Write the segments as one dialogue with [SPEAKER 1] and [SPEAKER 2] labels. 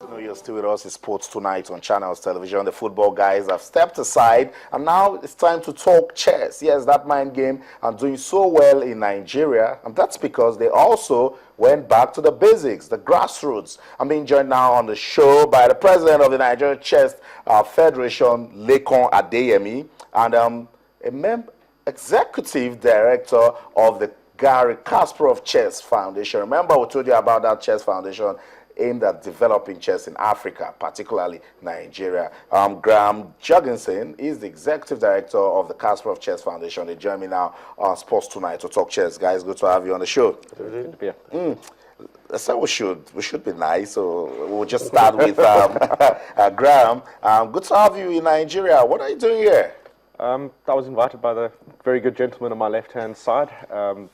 [SPEAKER 1] You're still with us in Sports Tonight on Channels Television. The football guys have stepped aside, and now it's time to talk chess. Yes, that mind game are doing so well in Nigeria, and that's because they also went back to the basics, the grassroots. I'm being joined now on the show by the president of the Nigeria Chess Federation, Lekan Adeyemi, and executive director of the Gary Kasparov Chess Foundation. Remember, we told you about that chess foundation aimed at developing chess in Africa, particularly Nigeria. Graham Jorgensen is the executive director of the Kasparov Chess Foundation. They join me now on Sports Tonight to talk chess. Guys, good to have you on the show.
[SPEAKER 2] Good to be here.
[SPEAKER 1] So we should be nice. So we'll just start with Graham. Good to have you in Nigeria. What are you doing here?
[SPEAKER 2] I was invited by the very good gentleman on my left-hand side.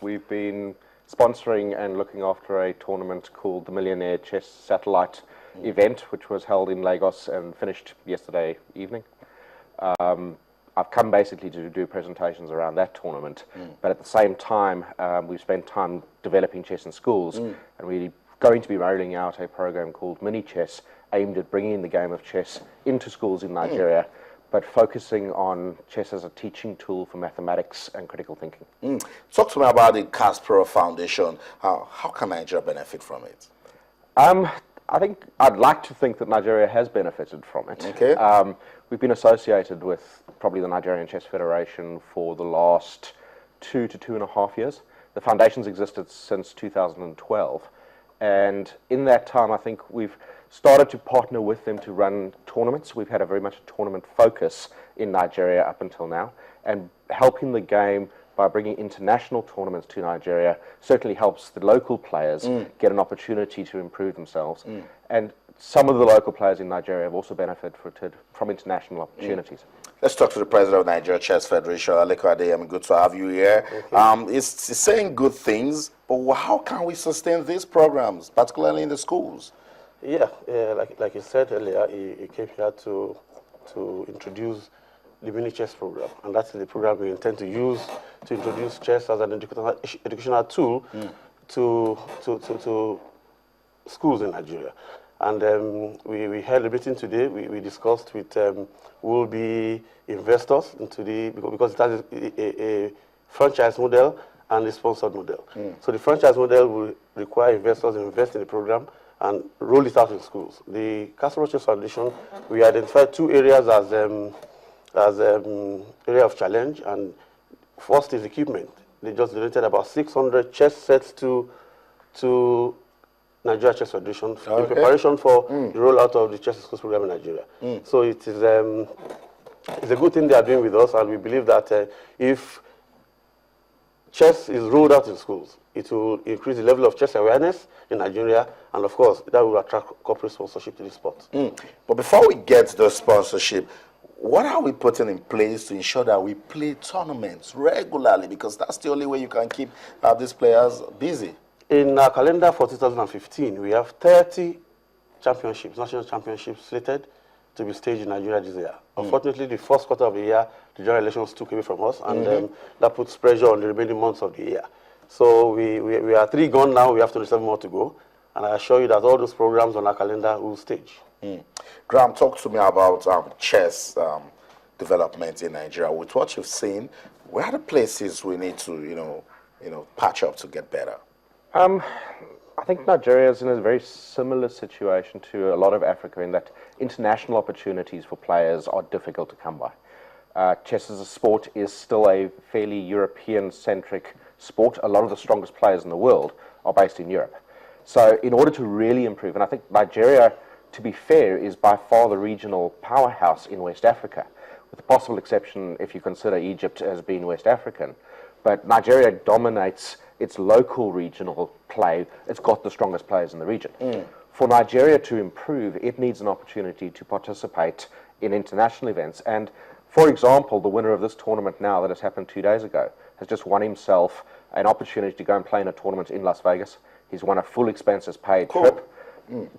[SPEAKER 2] We've been sponsoring and looking after a tournament called the Millionaire Chess Satellite event, which was held in Lagos and finished yesterday evening. I've come basically to do presentations around that tournament, but at the same time, we've spent time developing chess in schools, and we're going to be rolling out a program called Mini Chess, aimed at bringing the game of chess into schools in Nigeria, but focusing on chess as a teaching tool for mathematics and critical thinking.
[SPEAKER 1] Talk to me about the Kasparov Foundation. How can Nigeria benefit from it?
[SPEAKER 2] I think I'd like to think that Nigeria has benefited from it.
[SPEAKER 1] Okay.
[SPEAKER 2] We've been associated with probably the Nigerian Chess Federation for the last 2 to 2.5 years. The foundation's existed since 2012, and in that time I think we've started to partner with them to run tournaments. We've had a very much a tournament focus in Nigeria up until now, and helping the game by bringing international tournaments to Nigeria certainly helps the local players get an opportunity to improve themselves. And some of the local players in Nigeria have also benefited from international opportunities.
[SPEAKER 1] Let's talk to the president of Nigeria Chess Federation, Lekan Adeyemi. Good to have you here. It's saying good things, but how can we sustain these programs, particularly in the schools?
[SPEAKER 3] Yeah, like you said earlier, he came here to introduce the mini chess program, and that's the program we intend to use to introduce chess as an educational tool to schools in Nigeria. And we held a meeting today. We discussed with who will be investors into because it has a franchise model and a sponsored model. So the franchise model will require investors to invest in the program and roll it out in schools. The Kasparov Chess Foundation, we identified 2 areas as area of challenge, and first is equipment. They just donated about 600 chess sets to Nigeria Chess Federation in preparation for the rollout of the chess schools program in Nigeria. So it's a good thing they are doing with us, and we believe that if chess is rolled out in schools, it will increase the level of chess awareness in Nigeria, and of course, that will attract corporate sponsorship to the sport.
[SPEAKER 1] But before we get to the sponsorship, what are we putting in place to ensure that we play tournaments regularly? Because that's the only way you can keep these players busy.
[SPEAKER 3] In our calendar for 2015, we have 30 championships, national championships slated to be staged in Nigeria this year. Unfortunately, the first quarter of the year, the general elections took away from us, and that puts pressure on the remaining months of the year. So we are 3 gone now. We have 27 more to go, and I assure you that all those programs on our calendar will stage.
[SPEAKER 1] Graham, talk to me about chess development in Nigeria. With what you've seen, where are the places we need to, patch up to get better?
[SPEAKER 2] I think Nigeria is in a very similar situation to a lot of Africa in that international opportunities for players are difficult to come by. Chess as a sport is still a fairly European-centric sport. A lot of the strongest players in the world are based in Europe. So in order to really improve, and I think Nigeria, to be fair, is by far the regional powerhouse in West Africa, with the possible exception if you consider Egypt as being West African. But Nigeria dominates its local regional play. It's got the strongest players in the region. For Nigeria to improve, it needs an opportunity to participate in international events. And for example, the winner of this tournament now that has happened 2 days ago has just won himself an opportunity to go and play in a tournament in Las Vegas. He's won a full expenses paid trip.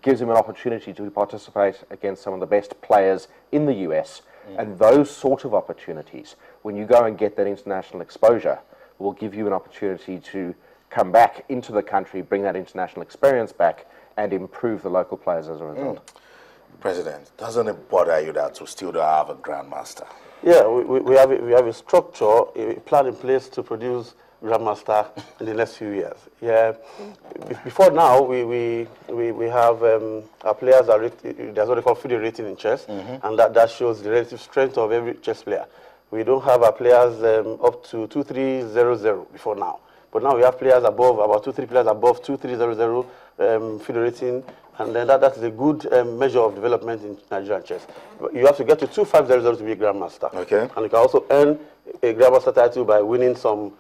[SPEAKER 2] Gives him an opportunity to participate against some of the best players in the US. And those sort of opportunities, when you go and get that international exposure, will give you an opportunity to come back into the country, bring that international experience back, and improve the local players as a result.
[SPEAKER 1] President, doesn't it bother you that we still don't have a grandmaster?
[SPEAKER 3] Yeah, we have a structure, a plan in place to produce grandmaster in the next few years. Yeah, before now we have our players are there's what they call FIDE rating in chess, and that shows the relative strength of every chess player. We don't have our players up to 2300 before now, but now we have players above about 2-3 players above 2300 FIDE rating. And then that is a good measure of development in Nigerian chess. You have to get to 2500 to be a grandmaster.
[SPEAKER 1] Okay.
[SPEAKER 3] And you can also earn a grandmaster title by winning some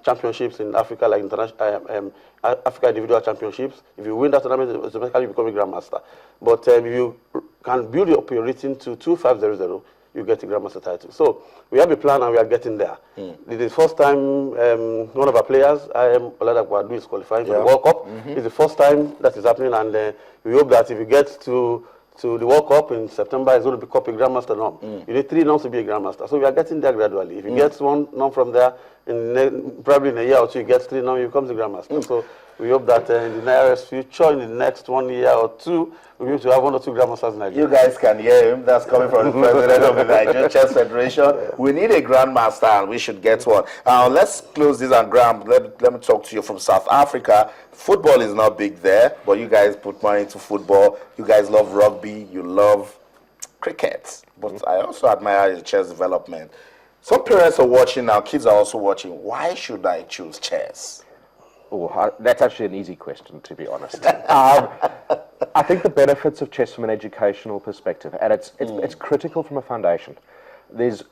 [SPEAKER 3] championships in Africa, like international Africa individual championships. If you win that tournament, automatically you become a grandmaster. But if you can build up your rating to 2500, you get a grandmaster title. So we have a plan and we are getting there. This is the first time one of our players, Oladapo Adu, is qualifying for the World Cup. It's the first time that is happening, and we hope that if he gets to the World Cup in September, he's going to become a grandmaster norm. You need 3 norms to be a grandmaster. So we are getting there gradually. If he gets 1 norm from there, probably in a year or 2, he gets 3 norms, he becomes a grandmaster. So we hope that in the nearest future, in the next 1 year or 2, we'll be able to have 1 or 2 grandmasters in Nigeria.
[SPEAKER 1] You guys can hear him. That's coming from the president of the Nigerian Chess Federation. We need a grandmaster, and we should get one. Let's close this, and Graham, let me talk to you from South Africa. Football is not big there, but you guys put money into football. You guys love rugby. You love cricket. But I also admire the chess development. Some parents are watching now. Kids are also watching. Why should I choose chess?
[SPEAKER 2] Oh, that's actually an easy question, to be honest. I think the benefits of chess from an educational perspective, and it's critical from a foundation. There's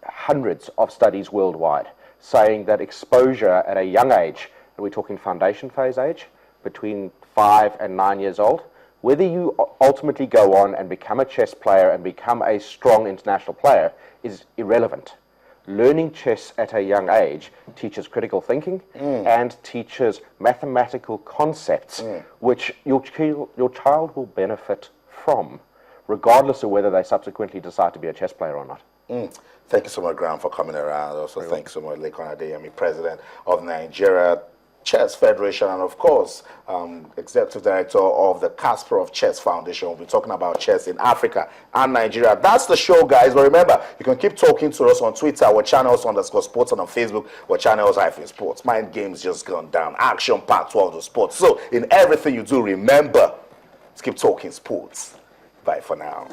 [SPEAKER 2] hundreds of studies worldwide saying that exposure at a young age, and we're talking foundation phase age, between 5 and 9 years old, whether you ultimately go on and become a chess player and become a strong international player is irrelevant. Learning chess at a young age teaches critical thinking and teaches mathematical concepts which your child will benefit from, regardless of whether they subsequently decide to be a chess player or not.
[SPEAKER 1] Thank you so much, Graham, for coming around. Also, thank you so much, Lekan Adeyemi, President of Nigeria Chess Federation, and of course, Executive Director of the Kasparov Chess Foundation. We'll be talking about chess in Africa and Nigeria. That's the show, guys. But remember, you can keep talking to us on Twitter, our channels_sports, and on Facebook, our channels-sports. Mind games just gone down. Action-packed world of sports. So, in everything you do, remember, let's keep talking sports. Bye for now.